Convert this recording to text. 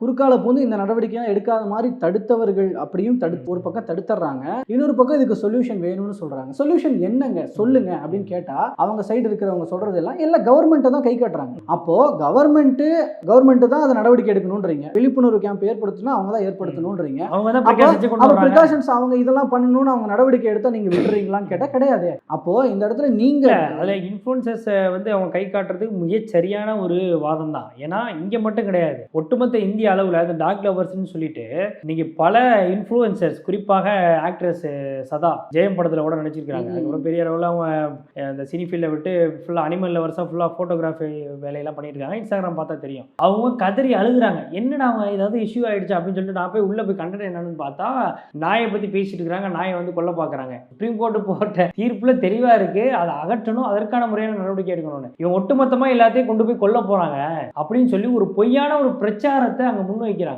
குறுக்கால பூந்து இந்த நடவடிக்கைலாம் எடுக்காத மாதிரி தடுத்தவர்கள் அப்படியும் ஒரு பக்கம் தடுத்துறாங்க. இன்னொரு பக்கம் இதுக்கு சொல்யூஷன் வேணும்னு சொல்றாங்க. சொல்யூஷன் என்னங்க சொல்லுங்க அப்படின்னு கேட்டா அவங்க சைடு இருக்கிறவங்க சொல்றது எல்லாம் கவர்மெண்ட்டை தான் கை காட்டுறாங்க. அப்போ கவர்மெண்ட் தான் அதை நடவடிக்கை எடுக்கணும்ன்றீங்க. விழிப்புணர்வு கேம்ப் ஏற்படுத்தணும், அவங்க தான் ஏற்படுத்தணும்ன்றீங்க. பிரிகாஷன்ஸ் அவங்க இதெல்லாம் பண்ணணும்னு அவங்க நடவடிக்கை எடுத்தா நீங்க விட்டுறீங்களான்னு கேட்டா கிடையாது. அப்போ இந்த இடத்துல நீங்க அதுல இன்ஃப்ளூயன்சர்ஸ் வந்து அவங்க கை காட்டுறதுக்கு மிக சரியான ஒரு வாதம் தான். ஏன்னா இங்க மட்டும் கிடையாது, ஒட்டுமொத்த இந்திய அளவுல அந்த டாக் லவர்ஸ்ன்னு சொல்லிட்டு இன்னைக்கு பல இன்ஃப்ளூயன்சர்ஸ், குறிப்பாக ஆக்ட்ரஸ் சதா ஜெயம் படத்துல கூட நடிச்சிருக்காங்க. அதுக்கப்புறம் பெரிய அளவில் அவங்க இந்த சினி ஃபீல்டை விட்டு ஃபுல்லாக அனிமல் லவர்ஸாக ஃபுல்லாக ஃபோட்டோகிராஃபி வேலையெல்லாம் பண்ணிட்டு இருக்காங்க. இன்ஸ்டாகிராம் பார்த்தா தெரியும். அவங்க கதறி அழுகுறாங்க, என்னடா அவங்க ஏதாவது இஷ்யூ ஆயிடுச்சு அப்படின்னு சொல்லிட்டு நான் போய் உள்ள போய் கண்டென்ட் என்னன்னு பார்த்தா நாயை பத்தி பேசிட்டு இருக்காங்க, நாயை வந்து கொல்ல பார்க்குறாங்க. சுப்ரீம் கோர்ட் போட்ட தீர்ப்புல தெளிவா இருக்கு, அதை அகற்றணும், அதற்கான முறையான நடவடிக்கை எடுக்கணும்னு. இவங்க ஒட்டுமொத்தமா எல்லாத்தையும் கொண்டு போய் கொல்ல போறாங்க அப்படின்னு சொல்லி ஒரு பொய்யான ஒரு பிரச்சாரத்தை அங்க முன்வைக்கிறாங்க.